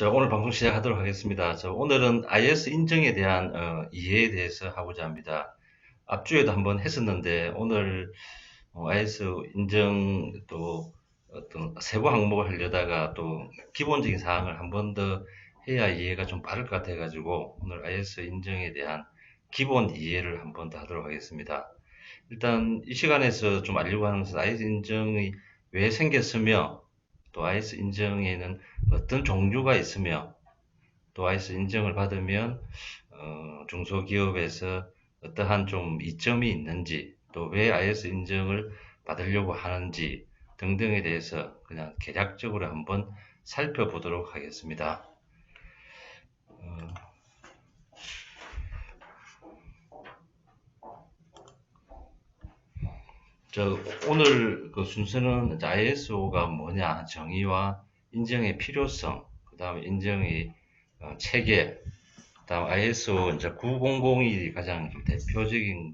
오늘 방송 시작하도록 하겠습니다. 오늘은 IS 인증에 대한 이해에 대해서 하고자 합니다. 앞주에도 한번 했었는데 오늘 IS 인증 또 어떤 세부 항목을 하려다가 또 기본적인 사항을 한번 더 해야 이해가 좀 빠를 것 같아가지고 오늘 IS 인증에 대한 기본 이해를 한번 더 하도록 하겠습니다. 일단 이 시간에서 좀 알려고 하는 것은 IS 인증이 왜 생겼으며 또 IS 인증에는 어떤 종류가 있으며 또 IS 인증을 받으면 중소기업에서 어떠한 좀 이점이 있는지 또 왜 IS 인증을 받으려고 하는지 등등에 대해서 그냥 개략적으로 한번 살펴보도록 하겠습니다. 오늘 그 순서는 ISO가 뭐냐, 정의와 인증의 필요성, 그 다음에 인증의 체계, 그 다음 ISO 이제 9001이 가장 좀 대표적인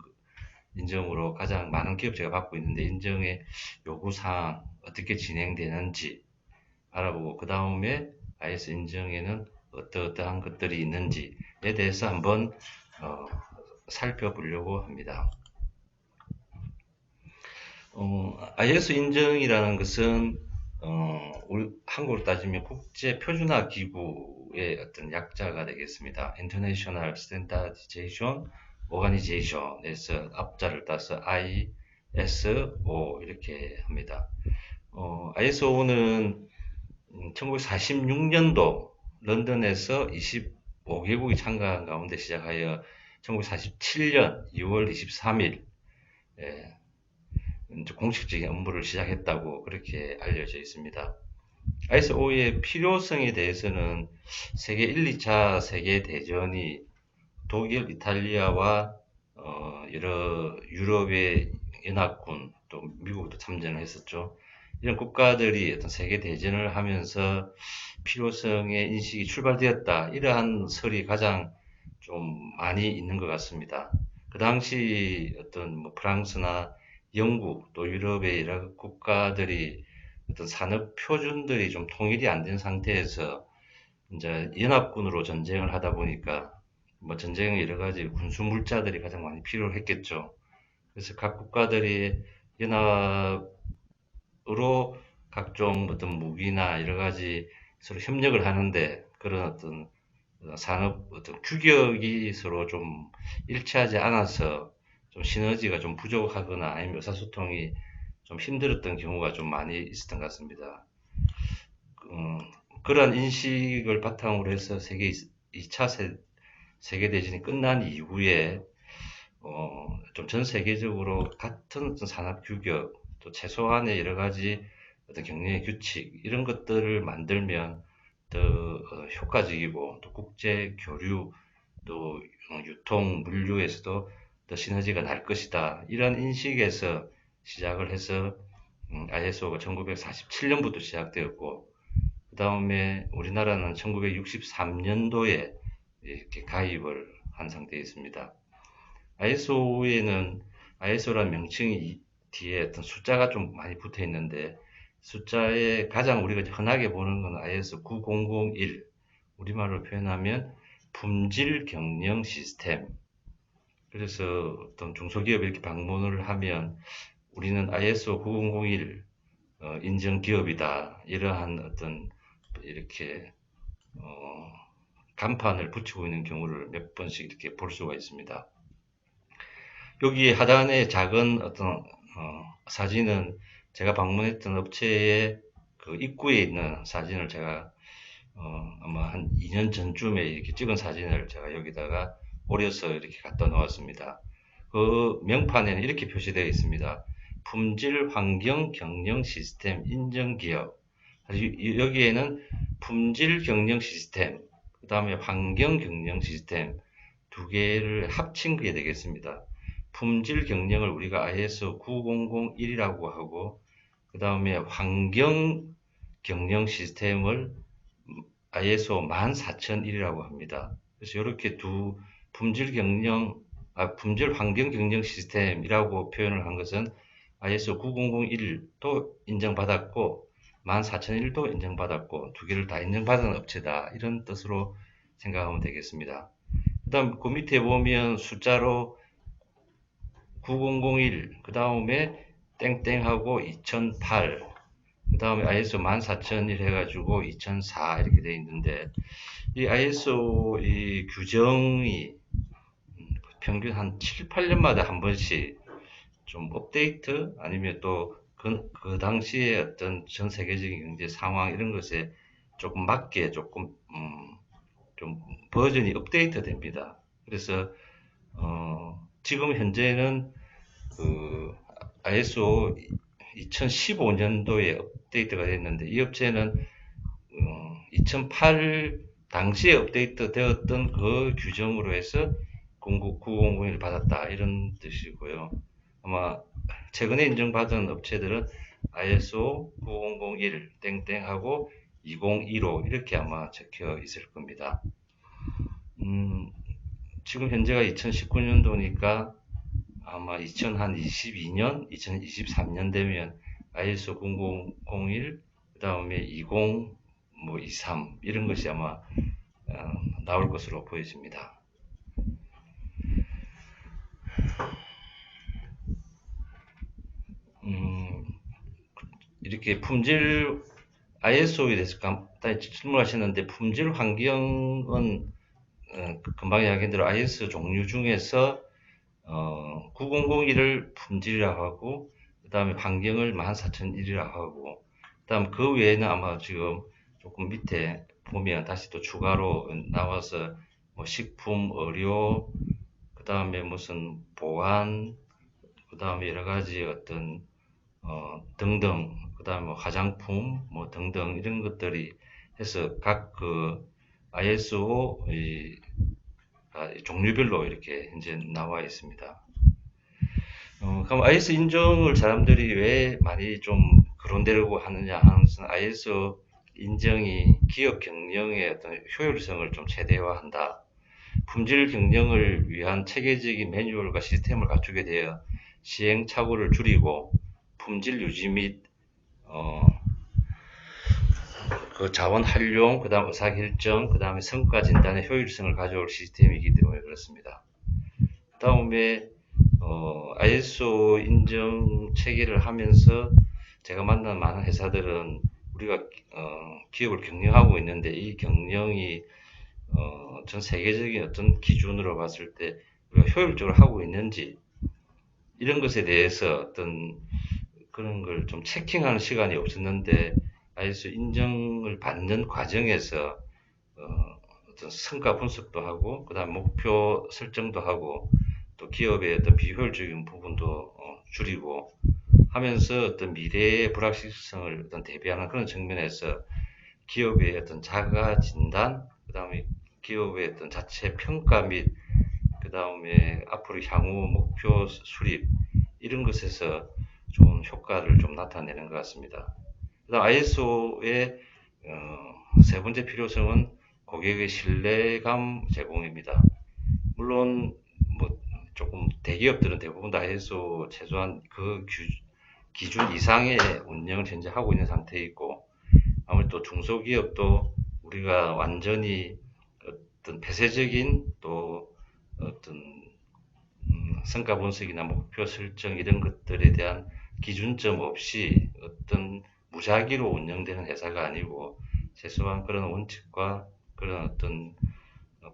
인증으로 가장 많은 기업체가 받고 있는데 인증의 요구사항, 어떻게 진행되는지 알아보고 그 다음에 IS 인증에는 어떠한 것들이 있는지에 대해서 한번 어, 살펴보려고 합니다. IS 인증이라는 것은 우리 한국으로 따지면 국제 표준화 기구의 어떤 약자가 되겠습니다. International Standardization Organization에서 앞자를 따서 ISO 이렇게 합니다. ISO는 1946년도 런던에서 25개국이 참가한 가운데 시작하여 1947년 2월 23일 공식적인 업무를 시작했다고 그렇게 알려져 있습니다. ISO의 필요성에 대해서는 세계 1, 2차 세계 대전이 독일, 이탈리아와 여러 유럽의 연합군 또 미국도 참전을 했었죠. 이런 국가들이 어떤 세계 대전을 하면서 필요성의 인식이 출발되었다. 이러한 설이 가장 좀 많이 있는 것 같습니다. 그 당시 어떤 뭐 프랑스나 영국 또 유럽의 여러 국가들이 어떤 산업 표준들이 좀 통일이 안 된 상태에서 이제 연합군으로 전쟁을 하다 보니까 뭐 전쟁 여러 가지 군수 물자들이 가장 많이 필요했겠죠. 그래서 각 국가들이 연합으로 각종 어떤 무기나 여러 가지 서로 협력을 하는데 그런 어떤 산업 어떤 규격이 서로 좀 일치하지 않아서 좀 시너지가 좀 부족하거나 아니면 의사소통이 좀 힘들었던 경우가 좀 많이 있었던 것 같습니다. 음, 그러한 인식을 바탕으로 해서 2차 세계대전이 끝난 이후에 좀 전 세계적으로 같은 어떤 산업 규격, 또 최소한의 여러 가지 어떤 경영의 규칙, 이런 것들을 만들면 더 효과적이고, 또 국제 교류, 또 유통, 물류에서도 더 시너지가 날 것이다. 이런 인식에서 시작을 해서 ISO가 1947년부터 시작되었고, 그 다음에 우리나라는 1963년도에 이렇게 가입을 한 상태에 있습니다. ISO에는 ISO라는 명칭이 뒤에 어떤 숫자가 좀 많이 붙어 있는데 숫자에 가장 우리가 흔하게 보는 건 ISO 9001 우리말로 표현하면 품질 경영 시스템. 그래서 어떤 중소기업 이렇게 방문을 하면 우리는 ISO 9001 인증 기업이다. 이러한 어떤 이렇게 어, 간판을 붙이고 있는 경우를 몇 번씩 이렇게 볼 수가 있습니다. 여기 하단에 작은 어떤 사진은 제가 방문했던 업체의 그 입구에 있는 사진을 제가 아마 한 2년 전쯤에 이렇게 찍은 사진을 제가 여기다가 오려서 이렇게 갖다 놓았습니다. 그 명판에는 이렇게 표시되어 있습니다. 품질 환경 경영 시스템 인증 기업. 여기에는 품질 경영 시스템, 그 다음에 환경 경영 시스템 두 개를 합친 게 되겠습니다. 품질 경영을 우리가 ISO 9001이라고 하고, 그 다음에 환경 경영 시스템을 ISO 14001이라고 합니다. 그래서 이렇게 두 품질 환경 경영 시스템이라고 표현을 한 것은 ISO 9001도 인정받았고, 14,001도 인정받았고 두 개를 다 인정받은 업체다. 이런 뜻으로 생각하면 되겠습니다. 그 다음 그 밑에 보면 숫자로 9001, 그 다음에 땡땡하고 2008, 그 다음에 ISO 14001 해가지고 2004 이렇게 되어 있는데, 이 ISO 이 규정이 평균 한 7, 8년마다 한 번씩 좀 업데이트 아니면 또 그 당시에 어떤 전 세계적인 경제 상황 이런 것에 조금 맞게 조금 좀 버전이 업데이트 됩니다. 그래서 지금 현재는 그 ISO 2015년도에 업데이트가 됐는데 이 업체는 2008 당시에 업데이트 되었던 그 규정으로 해서 9001을 받았다 이런 뜻이고요. 아마 최근에 인정받은 업체들은 ISO 9001 땡땡하고 2015 이렇게 아마 적혀 있을 겁니다. 지금 현재가 2019년도니까 아마 2022년, 2023년 되면 ISO 0001, 그 다음에 20, 뭐 23 이런 것이 아마 나올 것으로 보여집니다. 이렇게 품질 ISO에 대해서 간단히 질문하셨는데 품질 환경은 금방 이야기한 대로 IS 종류 중에서 9001을 품질이라고 하고 그 다음에 환경을 14001이라고 하고 그 다음 그 외에는 아마 지금 조금 밑에 보면 다시 또 추가로 나와서 뭐 식품, 의료, 그 다음에 무슨 보안, 그 다음에 여러 가지 어떤 등등, 그 다음에 뭐 화장품 뭐 등등 이런 것들이 해서 각 그 ISO 종류별로 이렇게 현재 나와 있습니다. 그럼 IS 인정을 사람들이 왜 많이 좀 거론되려고 하느냐 하는 것은 IS 인정이 기업 경영의 어떤 효율성을 좀 최대화한다. 품질 경영을 위한 체계적인 매뉴얼과 시스템을 갖추게 되어 시행착오를 줄이고 품질 유지 및 그 자원 활용, 그 다음 의사결정, 그 다음에 성과 진단의 효율성을 가져올 시스템이기 때문에 그렇습니다. 그 다음에 ISO 인정 체계를 하면서 제가 만난 많은 회사들은 우리가 기업을 경영하고 있는데 이 경영이 전 세계적인 어떤 기준으로 봤을 때 우리가 효율적으로 하고 있는지 이런 것에 대해서 어떤 그런 걸 좀 체킹하는 시간이 없었는데 ISO 인정을 받는 과정에서 어떤 성과 분석도 하고 그다음 목표 설정도 하고 또 기업의 어떤 비효율적인 부분도 줄이고 하면서 어떤 미래의 불확실성을 어떤 대비하는 그런 측면에서 기업의 어떤 자가 진단, 그 다음에 기업의 어떤 자체 평가 및 그 다음에 앞으로 향후 목표 수립 이런 것에서 좋은 효과를 좀 나타내는 것 같습니다. 그다음 ISO의 세 번째 필요성은 고객의 신뢰감 제공입니다. 물론 뭐 조금 대기업들은 대부분 다 ISO 최소한 그 기준 이상의 운영을 현재 하고 있는 상태에 있고 아무래도 중소기업도 우리가 완전히 어떤 폐쇄적인 또 어떤 성과 분석이나 목표 설정 이런 것들에 대한 기준점 없이 어떤 무작위로 운영되는 회사가 아니고 최소한 그런 원칙과 그런 어떤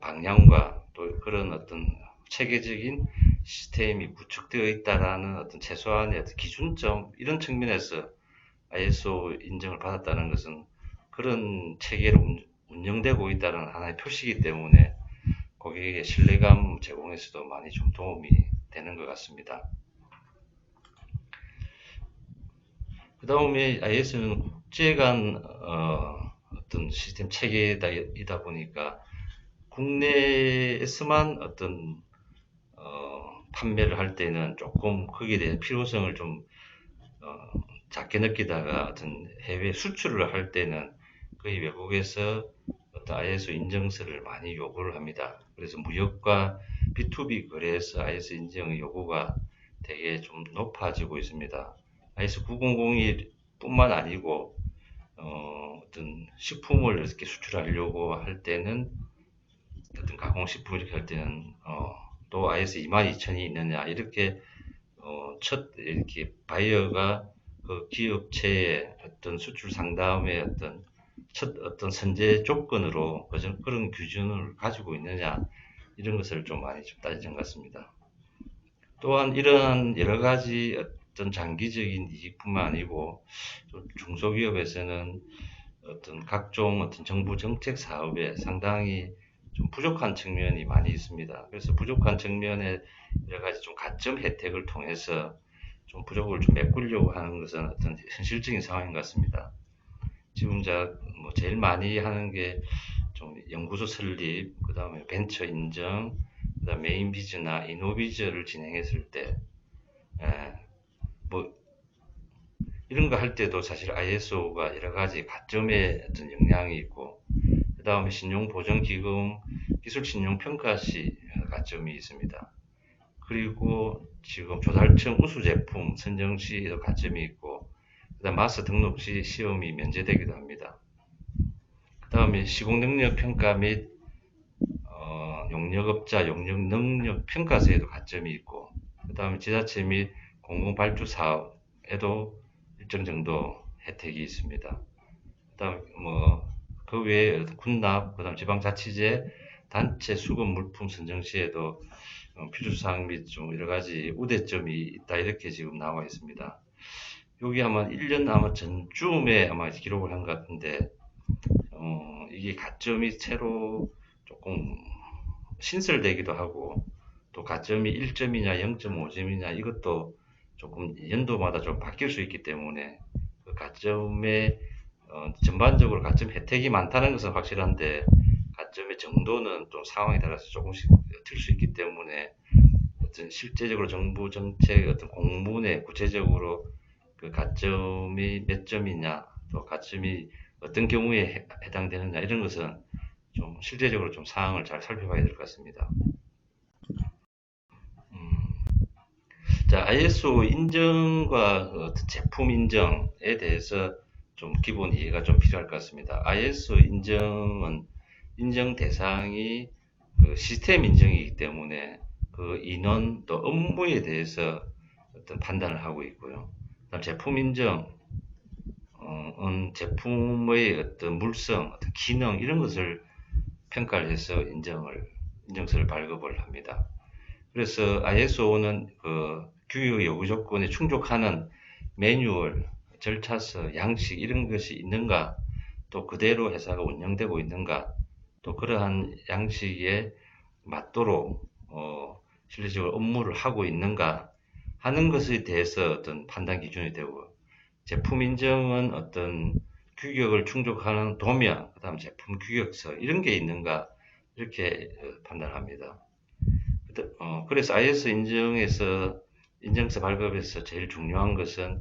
방향과 또 그런 어떤 체계적인 시스템이 구축되어 있다라는 어떤 최소한의 어떤 기준점 이런 측면에서 ISO 인정을 받았다는 것은 그런 체계로 운영되고 있다는 하나의 표시이기 때문에 고객에게 신뢰감 제공에서도 많이 좀 도움이 되는 것 같습니다. 그 다음에 IS는 국제 간 어떤 시스템 체계이다 보니까 국내에서만 어떤 판매를 할 때는 조금 거기에 대한 필요성을 좀 작게 느끼다가 어떤 해외 수출을 할 때는 거의 외국에서 어떤 ISO 인증서를 많이 요구를 합니다. 그래서 무역과 B2B 거래에서 ISO 인증 요구가 되게 좀 높아지고 있습니다. ISO 9001 뿐만 아니고 어떤 식품을 이렇게 수출하려고 할 때는 어떤 가공식품 이렇게 할 때는 또 IS 22,000이 있느냐 이렇게 첫 이렇게 바이어가 그 기업체의 어떤 수출 상담의 어떤 첫 어떤 선제 조건으로 그런 기준을 가지고 있느냐 이런 것을 좀 많이 좀 따지는 것 같습니다. 또한 이러한 여러 가지 어떤 장기적인 이익뿐만 아니고 중소기업에서는 어떤 각종 어떤 정부 정책 사업에 상당히 좀 부족한 측면이 많이 있습니다. 그래서 부족한 측면에 여러 가지 좀 가점 혜택을 통해서 좀 부족을 좀 메꾸려고 하는 것은 어떤 현실적인 상황인 것 같습니다. 지금 뭐 제일 많이 하는 게 좀 연구소 설립, 그 다음에 벤처 인정, 그 다음 메인 비즈나 이노비즈를 진행했을 때, 뭐 이런 거 할 때도 사실 ISO가 여러 가지 가점의 어떤 영향이 있고, 그 다음에 신용보전기금 기술신용평가 시 가점이 있습니다. 그리고 지금 조달청 우수제품 선정 시에도 가점이 있고, 그 다음 마스 등록 시 시험이 면제되기도 합니다. 그 다음에 시공능력 평가 및 용역업자 용역능력 평가서에도 가점이 있고, 그 다음에 지자체 및 공공발주 사업에도 일정 정도 혜택이 있습니다. 그다음 그 외에 군납, 그다음 지방자치제 단체 수급 물품 선정 시에도 필요사항 및 좀 여러 가지 우대점이 있다 이렇게 지금 나와 있습니다. 여기 아마 1년 아마 전쯤에 아마 기록을 한 것 같은데 이게 가점이 새로 조금 신설되기도 하고 또 가점이 1점이냐 0.5점이냐 이것도 조금 연도마다 좀 바뀔 수 있기 때문에 그 가점의 전반적으로 가점 혜택이 많다는 것은 확실한데 가점의 정도는 또 상황에 따라서 조금씩 틀 수 있기 때문에 어떤 실제적으로 정부 정책 어떤 공문에 구체적으로 그 가점이 몇 점이냐 또 가점이 어떤 경우에 해당되느냐 이런 것은 좀 실제적으로 좀 사항을 잘 살펴봐야 될 것 같습니다. 자, ISO 인정과 제품 인정에 대해서 좀 기본 이해가 좀 필요할 것 같습니다. ISO 인정은 인정 대상이 그 시스템 인정이기 때문에 그 인원 또 업무에 대해서 어떤 판단을 하고 있고요. 그다음 제품 인정은 제품의 어떤 물성, 어떤 기능 이런 것을 평가를 해서 인정서를 발급을 합니다. 그래서 ISO는 그 규격 요구 조건에 충족하는 매뉴얼, 절차서, 양식 이런 것이 있는가, 또 그대로 회사가 운영되고 있는가, 또 그러한 양식에 맞도록 실질적으로 업무를 하고 있는가 하는 것에 대해서 어떤 판단 기준이 되고, 제품 인정은 어떤 규격을 충족하는 도면, 그다음 제품 규격서 이런 게 있는가 이렇게 판단합니다. 그래서 IS 인증서 발급에서 제일 중요한 것은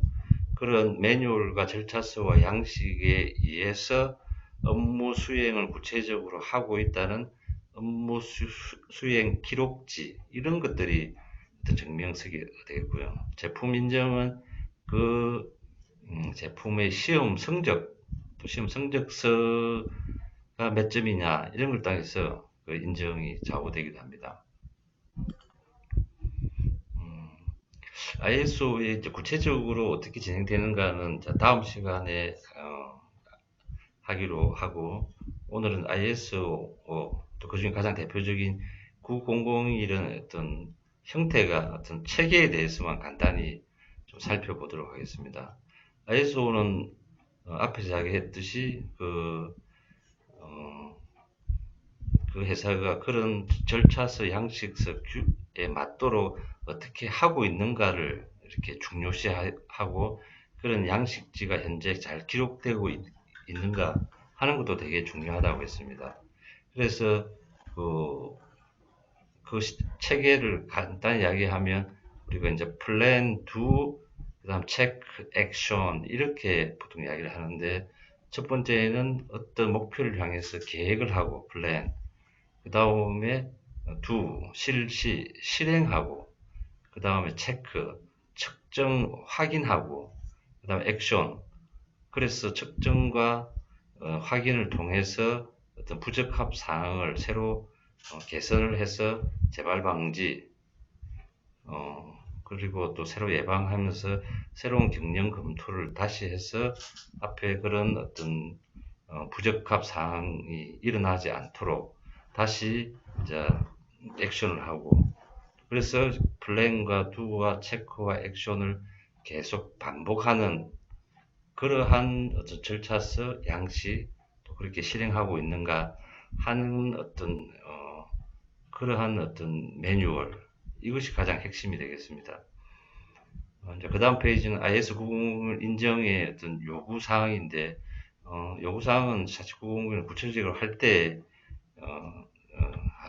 그런 매뉴얼과 절차서와 양식에 의해서 업무 수행을 구체적으로 하고 있다는 업무 수행 기록지 이런 것들이 어떤 증명서가 되겠고요. 제품 인정은 그 제품의 시험 성적, 또 시험 성적서가 몇 점이냐 이런 걸 따라서 그 인정이 좌우되기도 합니다. ISO에 구체적으로 어떻게 진행되는가는 다음 시간에 하기로 하고 오늘은 ISO 또 그중에 가장 대표적인 9001은 어떤 형태가 어떤 체계에 대해서만 간단히 좀 살펴보도록 하겠습니다. ISO는 앞에 이야기했듯이 그 회사가 그런 절차서 양식서에 맞도록 어떻게 하고 있는가를 이렇게 중요시하고 그런 양식지가 현재 잘 기록되고 있는가 하는 것도 되게 중요하다고 했습니다. 그래서 그 체계를 간단히 이야기하면 우리가 이제 플랜, 두, 그다음 체크, 액션 이렇게 보통 이야기를 하는데 첫 번째는 어떤 목표를 향해서 계획을 하고 플랜, 그 다음에 실시, 실행하고, 그 다음에 체크, 측정, 확인하고, 그 다음에 액션, 그래서 측정과 확인을 통해서 어떤 부적합 사항을 새로 개선을 해서 재발 방지, 그리고 또 새로 예방하면서 새로운 경영 검토를 다시 해서 앞에 그런 어떤 부적합 사항이 일어나지 않도록 다시 이제 액션을 하고, 그래서 플랜과 두와 체크와 액션을 계속 반복하는 그러한 어떤 절차서 양식 또 그렇게 실행하고 있는가 하는 어떤 그러한 어떤 매뉴얼, 이것이 가장 핵심이 되겠습니다. 이제 그 다음 페이지는 IS900 인정의 어떤 요구 사항인데, 요구 사항은 사실 900을 구체적으로 할 때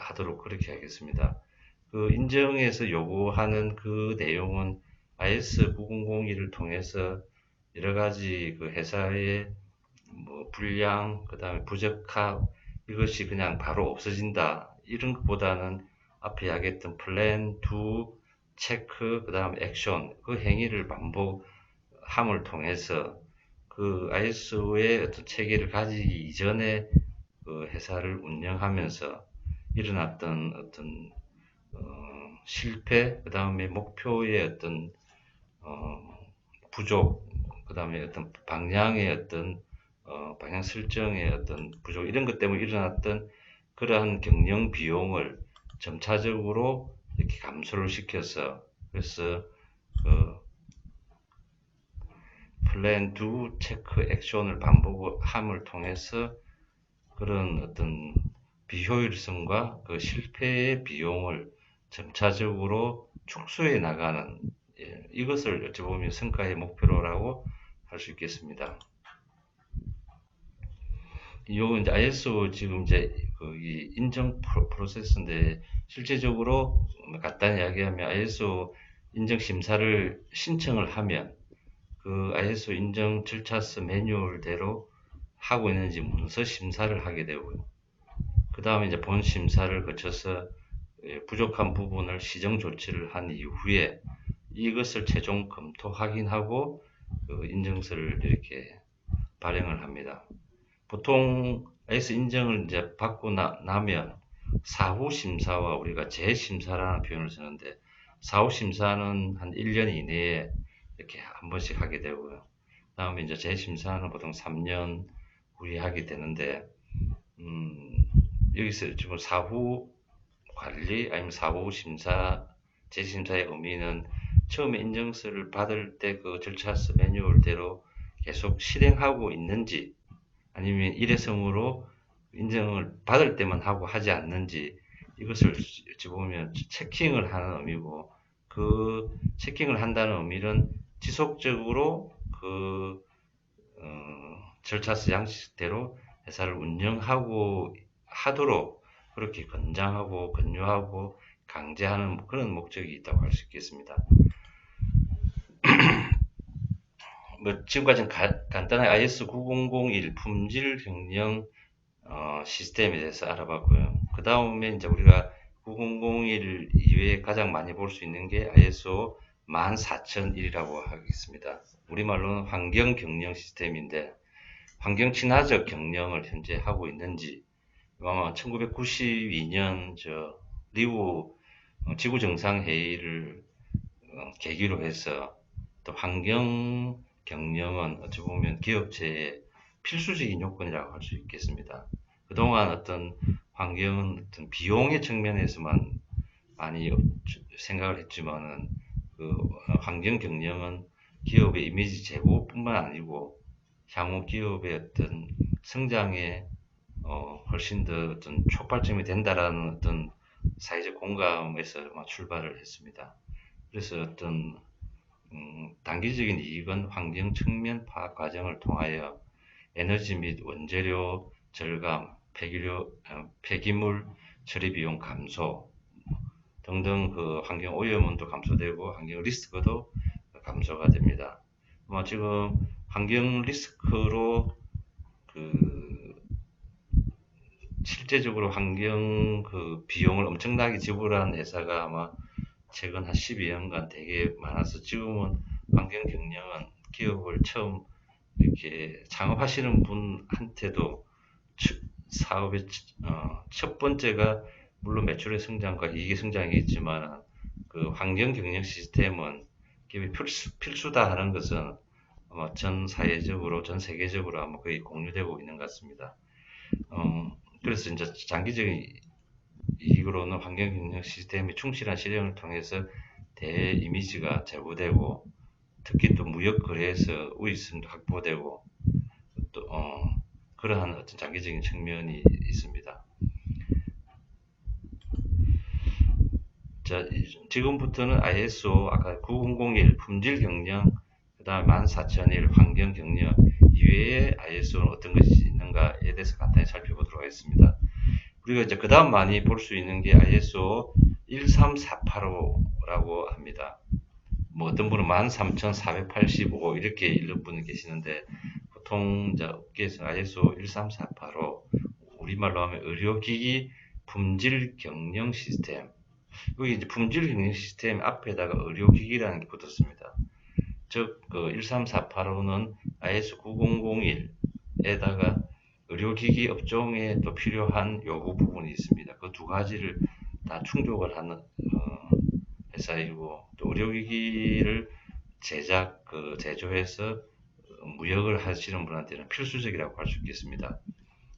하도록 그렇게 하겠습니다. 그 인정에서 요구하는 그 내용은 IS9001을 통해서 여러 가지 그 회사의 뭐 불량, 그 다음에 부적합, 이것이 그냥 바로 없어진다, 이런 것보다는 앞에 이야기했던 플랜, 두, 체크, 그 다음 액션, 그 행위를 반복함을 통해서 그 ISO의 어떤 체계를 가지기 이전에 그 회사를 운영하면서 일어났던 어떤 실패, 그 다음에 목표의 어떤 부족, 그 다음에 어떤 방향의 어떤 방향 설정의 어떤 부족, 이런 것 때문에 일어났던 그러한 경영 비용을 점차적으로 이렇게 감소를 시켜서, 그래서 그 플랜 두 체크 액션을 반복함을 통해서 그런 어떤 비효율성과 그 실패의 비용을 점차적으로 축소해 나가는, 이것을 어찌 보면 성과의 목표로라고 할 수 있겠습니다. 요 이제 ISO 지금 이제 이 인정 프로세스인데, 실제적으로 간단히 이야기하면 ISO 인정 심사를 신청을 하면 그 ISO 인정 절차서 매뉴얼대로 하고 있는지 문서 심사를 하게 되고요. 그 다음에 이제 본 심사를 거쳐서 부족한 부분을 시정 조치를 한 이후에 이것을 최종 검토 확인하고 그 인증서를 이렇게 발행을 합니다. 보통 IS 인정을 이제 받고 나면 사후 심사와 우리가 재심사라는 표현을 쓰는데, 사후 심사는 한 1년 이내에 이렇게 한 번씩 하게 되고요. 다음에 이제 재심사는 보통 3년 후에 하게 되는데, 여기서 지금 사후 관리 아니면 사후 심사, 재심사의 의미는 처음에 인증서를 받을 때 그 절차서 매뉴얼대로 계속 실행하고 있는지, 아니면 일회성으로 인정을 받을 때만 하고 하지 않는지, 이것을 어찌 보면 체킹을 하는 의미고, 그 체킹을 한다는 의미는 지속적으로 그 절차서 양식대로 회사를 운영하고 하도록 그렇게 권장하고 권유하고 강제하는 그런 목적이 있다고 할 수 있겠습니다. 뭐 지금까지는 간단하게 IS9001 품질 경영 시스템에 대해서 알아봤고요. 그 다음에 이제 우리가 9001 이외에 가장 많이 볼 수 있는 게 ISO 14001이라고 하겠습니다. 우리말로는 환경 경영 시스템인데, 환경 친화적 경영을 현재 하고 있는지, 아마 1992년 리우 지구 정상 회의를 계기로 해서 또 환경 경영은 어찌 보면 기업체의 필수적인 요건이라고 할 수 있겠습니다. 그동안 어떤 환경은 어떤 비용의 측면에서만 많이 생각을 했지만은 그 환경 경영은 기업의 이미지 제고뿐만 아니고 향후 기업의 어떤 성장에 훨씬 더 어떤 촉발점이 된다라는 어떤 사회적 공감에서 출발을 했습니다. 그래서 어떤 단기적인 이익은 환경 측면 파악 과정을 통하여 에너지 및 원재료 절감, 폐기물 처리 비용 감소 등등 그 환경 오염원도 감소되고 환경 리스크도 감소가 됩니다. 지금 환경 리스크로 그 실제적으로 환경 그 비용을 엄청나게 지불한 회사가 아마 최근 한 12년간 되게 많아서, 지금은 환경 경영은 기업을 처음 이렇게 창업하시는 분한테도 사업의 첫 번째가 물론 매출의 성장과 이익의 성장이겠지만 그 환경 경영 시스템은 필수다 하는 것은 아마 전 사회적으로 전 세계적으로 아마 거의 공유되고 있는 것 같습니다. 그래서 이제 장기적인 이익으로는 환경 경영 시스템의 충실한 실행을 통해서 대 이미지가 제고되고 특히 또 무역 거래에서 우위성도 확보되고 또 그러한 어떤 장기적인 측면이 있습니다. 자, 지금부터는 ISO 아까 9001 품질 경영, 그다음 14001 환경 경영 이외에 ISO는 어떤 것이 있는가에 대해서 간단히 살펴보도록 하겠습니다. 우리가 이제 그다음 많이 볼 수 있는 게 ISO 13485라고 합니다. 뭐 어떤 분은 13485 이렇게 읽는 분이 계시는데 보통 이제 업계에서 ISO 13485 우리말로 하면 의료기기 품질 경영 시스템. 여기 이제 품질 경영 시스템 앞에다가 의료기기라는 게 붙었습니다. 즉, 그 13485는 ISO 9001에다가 의료기기 업종에 또 필요한 요구 부분이 있습니다. 그 두 가지를 다 충족을 하는 회사이고 또 의료기기를 제조해서 무역을 하시는 분한테는 필수적이라고 할 수 있겠습니다.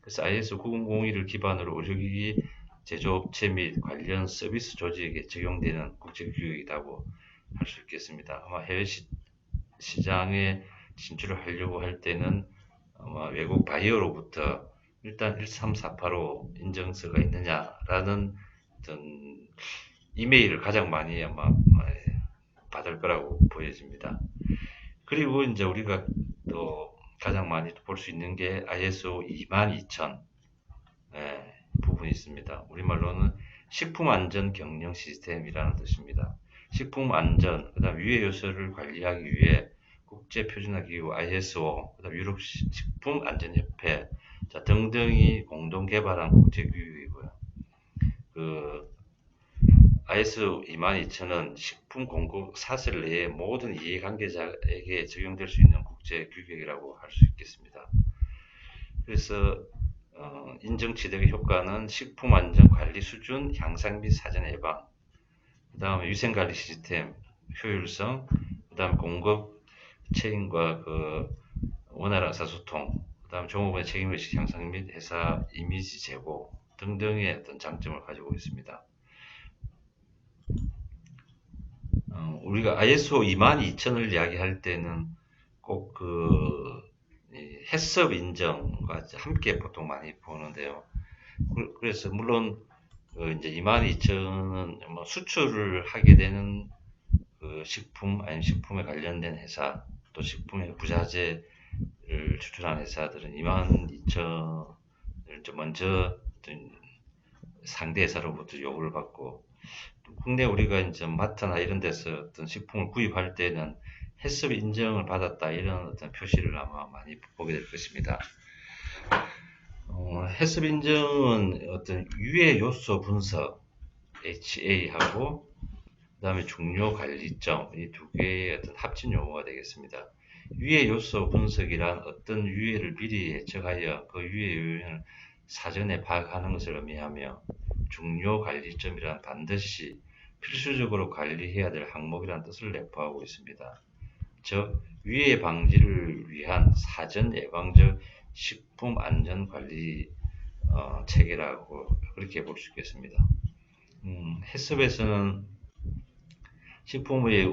그래서 ISO 9001을 기반으로 의료기기 제조업체 및 관련 서비스 조직에 적용되는 국제규격이라고 할 수 있겠습니다. 아마 해외 시장에 진출을 하려고 할 때는 아마 외국 바이어로부터 일단 13485 인증서가 있느냐라는 어떤 이메일을 가장 많이 아마 받을 거라고 보여집니다. 그리고 이제 우리가 또 가장 많이 볼 수 있는 게 ISO 22000 부분이 있습니다. 우리말로는 식품안전 경영 시스템이라는 뜻입니다. 식품안전, 그 다음 유해 요소를 관리하기 위해 국제표준화기구 ISO, 그 다음 유럽 식품안전협회 등등이 공동 개발한 국제규격이고요. 그 ISO 22000은 식품 공급 사슬 내의 모든 이해관계자에게 적용될 수 있는 국제규격이라고 할 수 있겠습니다. 그래서 인증 취득의 효과는 식품 안전 관리 수준 향상 및 사전 예방, 그 다음에 위생 관리 시스템 효율성, 그 다음 공급 책임과 그 원활한 의사소통, 그 다음 종업원의 책임의식 향상 및 회사 이미지 제고 등등의 어떤 장점을 가지고 있습니다. 우리가 ISO 22000을 이야기할 때는 꼭 해썹 인정과 함께 보통 많이 보는데요. 그래서 물론 이제 22000은 뭐 수출을 하게 되는 그 식품 아니면 식품에 관련된 회사 또 식품의 부자재를 추출하는 회사들은 22000을 먼저 상대 회사로부터 요구를 받고 국내 우리가 이제 마트나 이런 데서 어떤 식품을 구입할 때는 해썹 인정을 받았다 이런 어떤 표시를 아마 많이 보게 될 것입니다. 해썹 인정은 어떤 유해 요소 분석 HA하고 그다음에 중요 관리점 이 두 개의 어떤 합친 용어가 되겠습니다. 유해 요소 분석이란 어떤 유해를 미리 예측하여 그 유해 요인을 사전에 파악하는 것을 의미하며 중요 관리점이란 반드시 필수적으로 관리해야 될 항목이라는 뜻을 내포하고 있습니다. 즉 유해 방지를 위한 사전 예방적 식품 안전 관리 체계라고 그렇게 볼 수 있겠습니다. 해썹에서는 식품의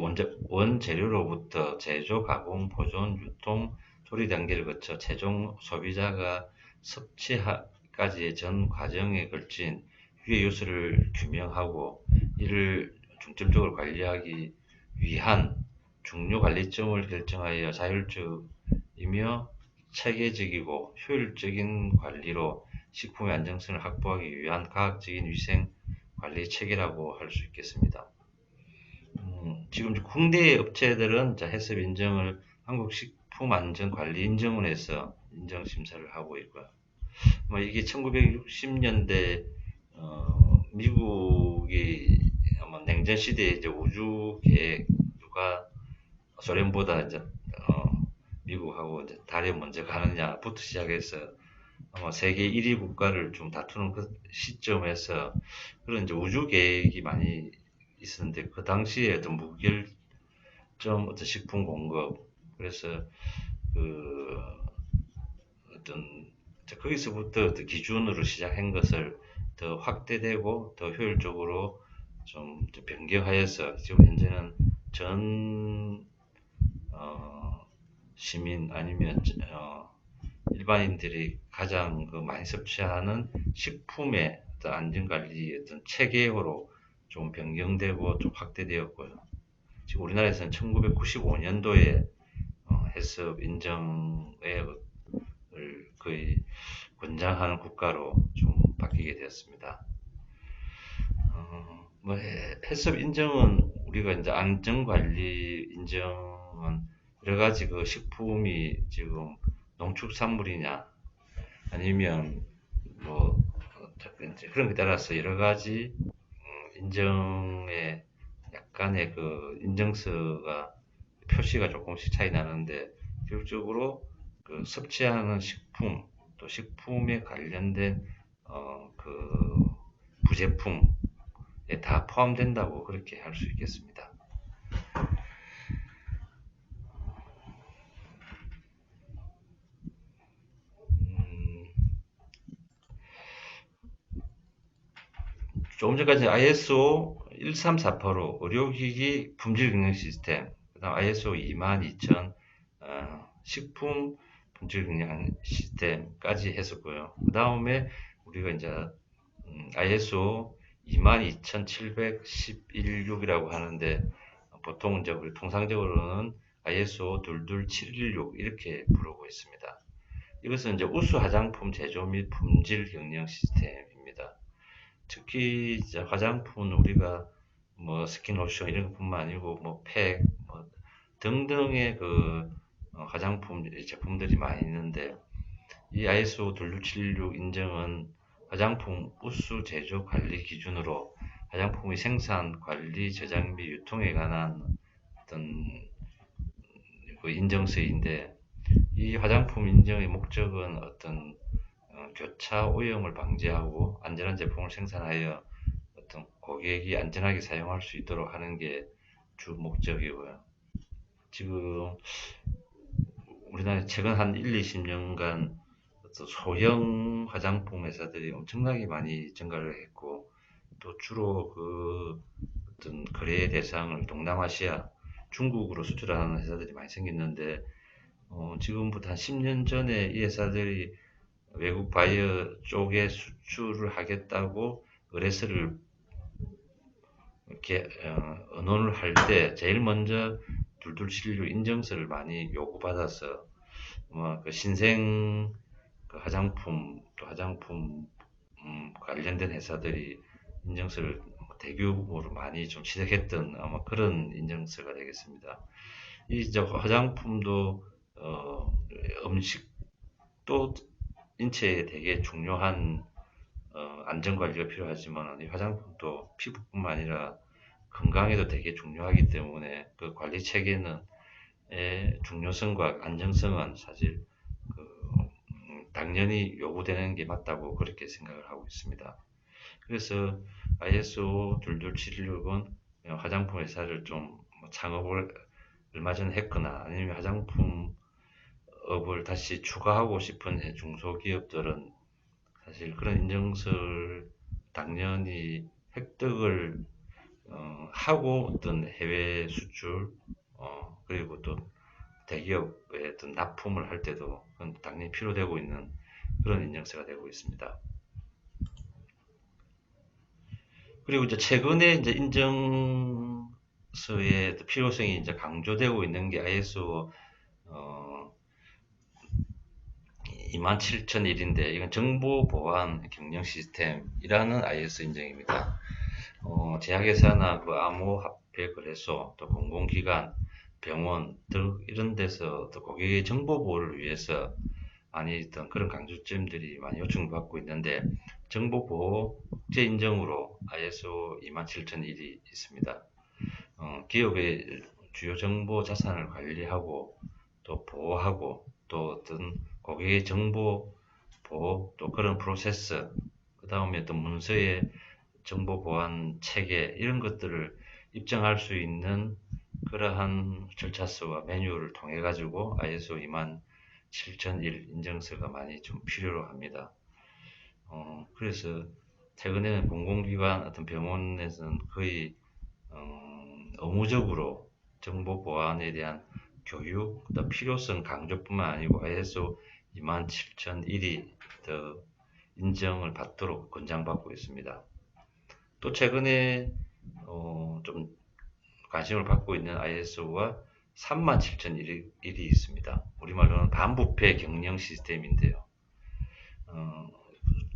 원재료로부터 제조, 가공, 보존, 유통, 조리 단계를 거쳐 최종 소비자가 섭취까지의 전 과정에 걸친 유해 요소를 규명하고 이를 중점적으로 관리하기 위한 중요 관리점을 결정하여 자율적이며 체계적이고 효율적인 관리로 식품의 안정성을 확보하기 위한 과학적인 위생 관리 체계라고 할 수 있겠습니다. 지금 국내 업체들은 해썹 인정을 한국식품안전관리인증원에서 인정 심사를 하고 있고요. 이게 1960년대 미국이 아마 냉전 시대에 이제 우주 계획과 소련보다 이제 미국하고 이제 달에 먼저 가느냐부터 시작해서 아마 세계 1위 국가를 좀 다투는 그 시점에서 그런 이제 우주 계획이 많이 있었는데 그 당시에 어떤 무결점 어떤 식품 공급 그래서 그 어떤 거기서부터 어떤 기준으로 시작한 것을 더 확대되고 더 효율적으로 좀 변경하여서 지금 현재는 전 시민 아니면 일반인들이 가장 그 많이 섭취하는 식품의 어떤 안전관리 어떤 체계로 좀 변경되고 좀 확대되었고요. 지금 우리나라에서는 1995년도에 해썹 인정에 거의 권장하는 국가로 좀 바뀌게 되었습니다. 뭐 해썹 인정은 우리가 이제 안전관리 인정은 여러 가지 그 식품이 지금 농축산물이냐 아니면 뭐 이제 그런 게 따라서 여러 가지 인정에 약간의 그 인정서가 표시가 조금씩 차이 나는데 결국적으로 그 섭취하는 식품 또 식품에 관련된 그 부제품에 다 포함된다고 그렇게 할 수 있겠습니다. 조금 전까지 ISO 13485 의료기기 품질경영 시스템, 그다음 ISO 22000 식품 품질경영 시스템까지 했었고요. 그 다음에 우리가 이제 ISO 22711-6이라고 하는데 보통 이제 우리 통상적으로는 ISO 22716 이렇게 부르고 있습니다. 이것은 이제 우수 화장품 제조 및 품질 경영 시스템입니다. 특히 이제 화장품은 우리가 뭐 스킨로션 이런 것뿐만 아니고 뭐 팩, 뭐 등등의 그 화장품 제품들이 많이 있는데 이 ISO 26276 인정은 화장품 우수 제조 관리 기준으로 화장품의 생산, 관리, 저장 및 유통에 관한 어떤 그 인정서인데 이 화장품 인정의 목적은 어떤 교차 오염을 방지하고 안전한 제품을 생산하여 어떤 고객이 안전하게 사용할 수 있도록 하는 게 주 목적이고요. 지금 우리나라 최근 한 1, 20년간 소형 화장품 회사들이 엄청나게 많이 증가를 했고 또 주로 그 어떤 거래 대상을 동남아시아, 중국으로 수출하는 회사들이 많이 생겼는데 지금부터 한 10년 전에 이 회사들이 외국 바이어 쪽에 수출을 하겠다고 의뢰서를 이렇게 의논을 할 때 제일 먼저 둘둘716 인증서를 많이 요구받아서 그 신생 그 화장품 또 화장품 관련된 회사들이 인증서를 대규모로 많이 좀 시작했던 아마 그런 인증서가 되겠습니다. 이 이제 화장품도 음식도 인체에 되게 중요한 안전관리가 필요하지만 이 화장품도 피부뿐만 아니라 건강에도 되게 중요하기 때문에 그 관리 체계는 중요성과 안정성은 사실 당연히 요구되는 게 맞다고 그렇게 생각을 하고 있습니다. 그래서 ISO 22716은 화장품 회사를 좀 창업을 얼마 전에 했거나 아니면 화장품업을 다시 추가하고 싶은 중소기업들은 사실 그런 인증서를 당연히 획득을 하고 어떤 해외 수출 그리고 또 대기업에 어떤 납품을 할 때도 당연히 필요되고 있는 그런 인증서가 되고 있습니다. 그리고 이제 최근에 이제 인증서의 필요성이 이제 강조되고 있는 게 ISO 27001인데 이건 정보보안 경영 시스템이라는 ISO 인증입니다. 제약회사나 그 암호화폐거래소, 또 공공기관, 병원 등 이런 데서 또 고객의 정보 보호를 위해서 많이 있던 그런 강조점들이 많이 요청받고 있는데 정보보호 국제인정으로 ISO 27001이 있습니다. 기업의 주요 정보 자산을 관리하고 또 보호하고 또 어떤 고객의 정보 보호 또 그런 프로세스 그 다음에 또 문서의 정보 보안 체계 이런 것들을 입증할 수 있는 그러한 절차서와 매뉴얼을 통해 가지고 ISO 27001 인증서가 많이 좀 필요로 합니다. 그래서 최근에는 공공기관 어떤 병원에서는 거의 의무적으로 정보 보안에 대한 교육, 또 필요성 강조뿐만 아니고 ISO 27001이 더 인정을 받도록 권장받고 있습니다. 또 최근에 좀 관심을 받고 있는 ISO가 37001이 있습니다. 우리말로는 반부패 경영 시스템인데요.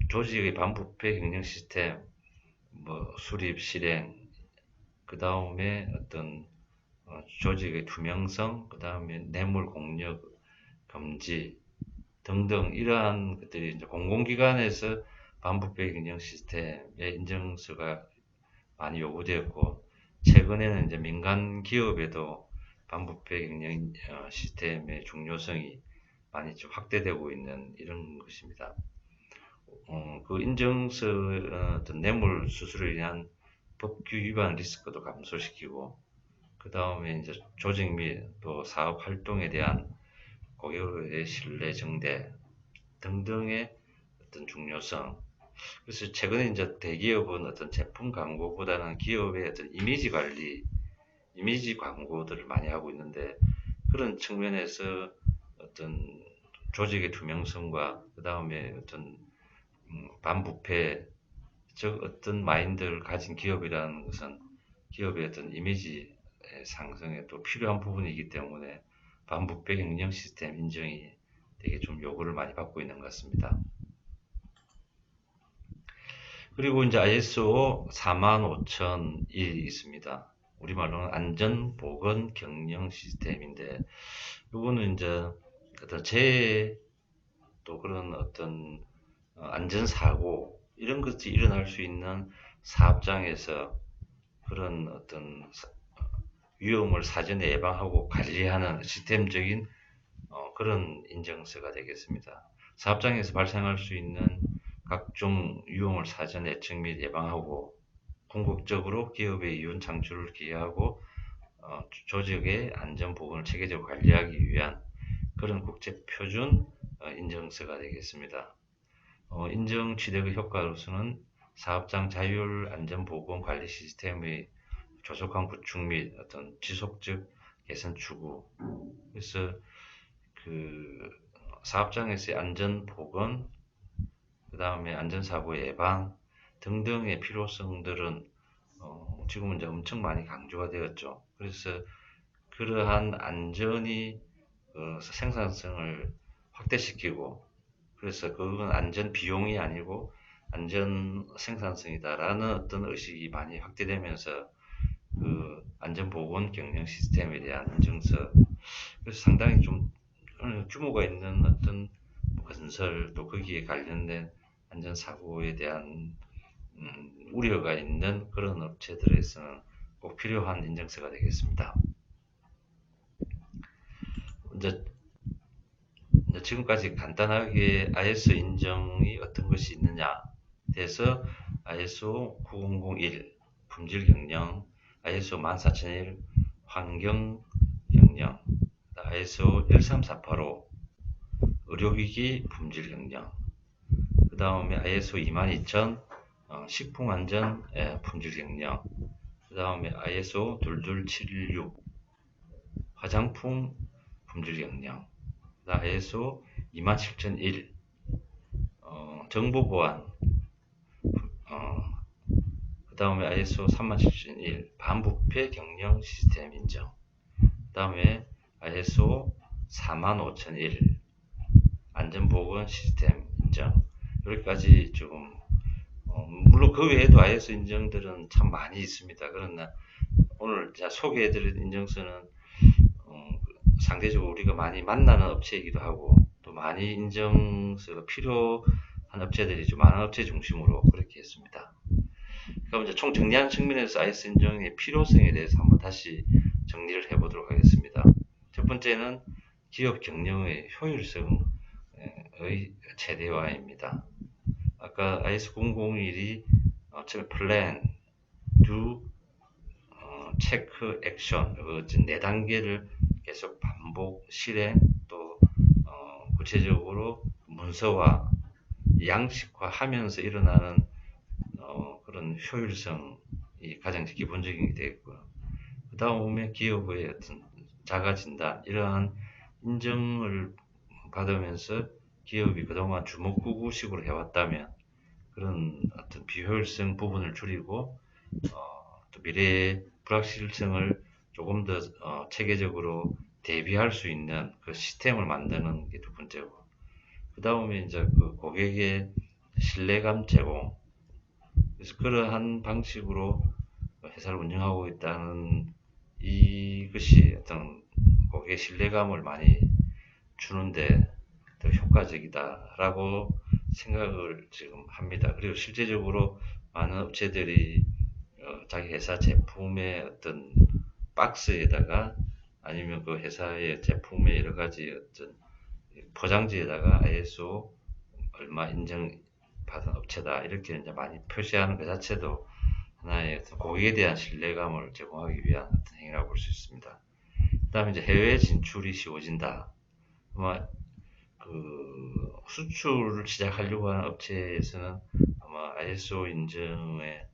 조직의 반부패 경영 시스템, 뭐 수립, 실행, 그 다음에 어떤 조직의 투명성, 그 다음에 뇌물 공여 금지 등등 이러한 것들이 이제 공공기관에서 반부패 경영 시스템의 인증서가 많이 요구되었고 최근에는 이제 민간 기업에도 반부패 경영 시스템의 중요성이 많이 좀 확대되고 있는 이런 것입니다. 그 인증서 어떤 뇌물 수수를 위한 법규 위반 리스크도 감소시키고 그 다음에 이제 조직 및 또 사업 활동에 대한 고객의 신뢰 증대 등등의 어떤 중요성. 그래서 최근에 이제 대기업은 어떤 제품 광고보다는 기업의 어떤 이미지 관리, 이미지 광고들을 많이 하고 있는데 그런 측면에서 어떤 조직의 투명성과 그 다음에 어떤 반부패, 즉 어떤 마인드를 가진 기업이라는 것은 기업의 어떤 이미지 상승에 또 필요한 부분이기 때문에 반부패 경영 시스템 인정이 되게 좀 요구를 많이 받고 있는 것 같습니다. 그리고 이제 ISO 45001이 있습니다. 우리말로는 안전보건 경영 시스템인데, 이거는 이제 어떤 재해 또 그런 어떤 안전사고 이런 것이 일어날 수 있는 사업장에서 그런 어떤 위험을 사전에 예방하고 관리하는 시스템적인 그런 인증서가 되겠습니다. 사업장에서 발생할 수 있는 각종 위험을 사전에 예측 및 예방하고 궁극적으로 기업의 이윤 창출을 기여하고 조직의 안전 보건을 체계적으로 관리하기 위한 그런 국제 표준 인증서가 되겠습니다. 인증 취득의 효과로서는 사업장 자율 안전 보건 관리 시스템의 조속한 구축 및 어떤 지속적 개선 추구. 그래서 그 사업장에서의 안전 보건, 그 다음에 안전사고 예방 등등의 필요성들은 지금은 이제 엄청 많이 강조가 되었죠. 그래서 그러한 안전이 생산성을 확대시키고 그래서 그건 안전 비용이 아니고 안전 생산성이다라는 어떤 의식이 많이 확대되면서 그 안전보건 경영 시스템에 대한 인증서 그래서 상당히 좀 규모가 있는 어떤 건설 또 거기에 관련된 안전사고에 대한 우려가 있는 그런 업체들에서는 꼭 필요한 인증서가 되겠습니다. 이제 지금까지 간단하게 ISO 인증이 어떤 것이 있느냐 대해서 ISO 9001 품질 경영, ISO 14001 환경 경영, ISO 13485 의료기기 품질 경영, 그 다음에 ISO 22000 식품안전 품질 경영, 그 다음에 ISO 22716 화장품 품질 경영, ISO 27001 정보보안, 그 다음에 ISO 37001 반부패 경영 시스템 인정, 그 다음에 ISO 45001 안전보건 시스템 인정. 여기까지 조금 물론 그 외에도 ISO 인정들은 참 많이 있습니다. 그러나 오늘 소개해드릴 인증서는 상대적으로 우리가 많이 만나는 업체이기도 하고 또 많이 인증서가 필요한 업체들이 좀 많은 업체 중심으로 그렇게 했습니다. 그럼 이제 총 정리하는 측면에서 ISO 인증의 필요성에 대해서 한번 다시 정리를 해보도록 하겠습니다. 첫 번째는 기업 경영의 효율성의 최대화입니다. 아까 IS 001이 처음에 플랜, do, 체크, 액션, 네 단계를 계속 반복 실행, 또 구체적으로 문서화, 양식화하면서 일어나는 그런 효율성이 가장 기본적인 게 되겠고요. 그 다음에 기업의 어떤 자가진단, 이러한 인정을 받으면서 기업이 그동안 주먹구구식으로 해왔다면 그런 어떤 비효율성 부분을 줄이고 또 미래의 불확실성을 조금 더 체계적으로 대비할 수 있는 그 시스템을 만드는 게 두 번째고, 그 다음에 이제 그 고객의 신뢰감 제공, 그래서 그러한 방식으로 회사를 운영하고 있다는 이것이 어떤 고객의 신뢰감을 많이 주는데 더 효과적이다라고 생각을 지금 합니다. 그리고 실제적으로 많은 업체들이 자기 회사 제품의 어떤 박스에다가 아니면 그 회사의 제품의 여러 가지 어떤 포장지에다가 ISO 얼마 인정 받은 업체다 이렇게 이제 많이 표시하는 그 자체도 하나의 어떤 고객에 대한 신뢰감을 제공하기 위한 어떤 행위라고 볼 수 있습니다. 그 다음에 이제 해외 진출이 쉬워진다. 아마 그 수출을 시작하려고 하는 업체에서는 아마 ISO 인증에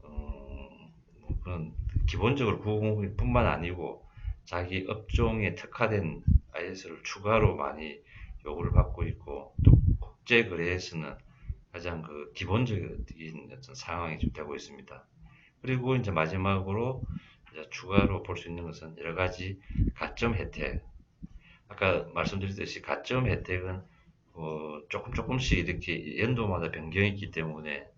뭐 그런 기본적으로 900뿐만 아니고 자기 업종에 특화된 IS를 추가로 많이 요구를 받고 있고, 또 국제 거래에서는 가장 그 기본적인 어떤 상황이 좀 되고 있습니다. 그리고 이제 마지막으로 이제 추가로 볼 수 있는 것은 여러 가지 가점 혜택. 아까 말씀드렸듯이 가점 혜택은 조금씩 이렇게 연도마다 변경이 있기 때문에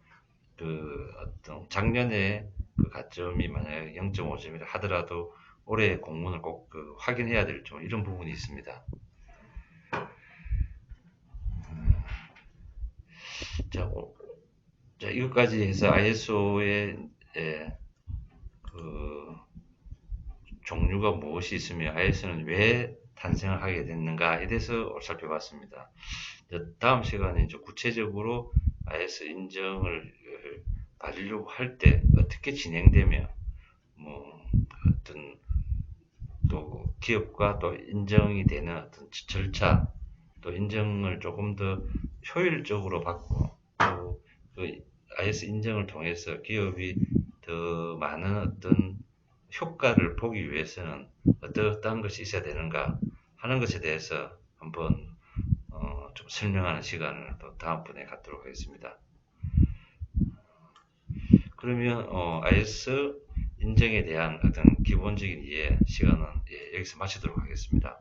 그 어떤 작년에 그 가점이 만약에 0.5점이라 하더라도 올해 공문을 꼭 그 확인해야 될 좀 이런 부분이 있습니다. 자, 이것까지 해서 ISO의 그 종류가 무엇이 있으며 ISO는 왜 탄생을 하게 됐는가에 대해서 살펴봤습니다. 다음 시간에 이제 구체적으로 IS 인정을 받으려고 할 때 어떻게 진행되며 뭐 어떤 또 기업과 또 인정이 되는 어떤 절차, 또 인정을 조금 더 효율적으로 받고 또그 IS 인정을 통해서 기업이 더 많은 어떤 효과를 보기 위해서는 어떠한 것이 있어야 되는가 하는 것에 대해서 한번 좀 설명하는 시간을 또 다음번에 갖도록 하겠습니다. 그러면 IS 인정에 대한 어떤 기본적인 이해 시간은 여기서 마치도록 하겠습니다.